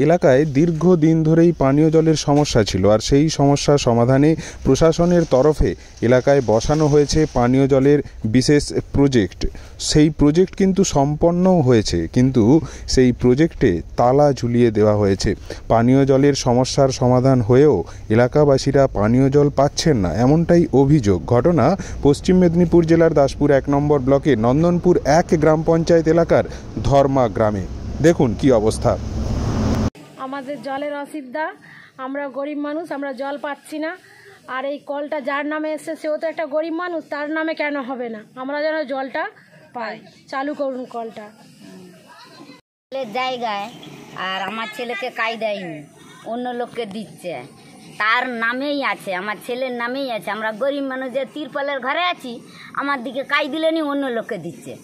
এলাকায় দীর্ঘদিন ধরেই পানীয় জলের সমস্যা ছিল, আর সেই সমস্যা সমাধানে প্রশাসনের তরফে এলাকায় বসানো হয়েছে পানীয় জলের বিশেষ প্রজেক্ট। সেই প্রজেক্ট কিন্তু সম্পন্নও হয়েছে, কিন্তু সেই প্রজেক্টে তালা ঝুলিয়ে দেওয়া হয়েছে। পানীয় জলের সমস্যার সমাধান হয়েও এলাকাবাসীরা পানীয় জল পাচ্ছেন না, এমনটাই অভিযোগ। ঘটনা পশ্চিম মেদিনীপুর জেলার দাসপুর 1 নম্বর ব্লকে নন্দনপুর 1 গ্রাম পঞ্চায়েত এলাকার ধর্মা গ্রামে। দেখুন কি অবস্থা। আমাদের জলের অসুবিধা, আমরা গরিব মানুষ, আমরা জল পাচ্ছি না। আর এই কলটা যার নামে এসছে সেও তো একটা গরিব মানুষ, তার নামে কেন হবে না? আমরা যেন জলটা পাই, চালু করুন কলটা। জায়গায় আর আমার ছেলেকে কাই দেয়নি, অন্য লোককে দিচ্ছে, তার নামেই আছে, আমার ছেলের নামেই আছে। আমরা গরিব মানুষ যে তিরপলের ঘরে আছি, আমার দিকে কাই দিলেনি, অন্য লোককে দিচ্ছে।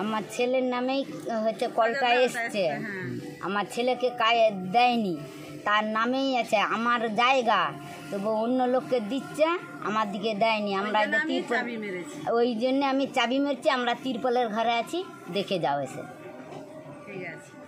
আমার ছেলের নামেই হচ্ছে কলটা এসছে, আমার ছেলেকে দেয়নি, তার নামেই আছে, আমার জায়গা, তবু অন্য লোককে দিচ্ছে, আমার দিকে দেয়নি। আমরা ওই জন্য আমি চাবি মেরেছি, আমরা তিরপলের ঘরে আছি, দেখে যাও এসে। ঠিক আছে।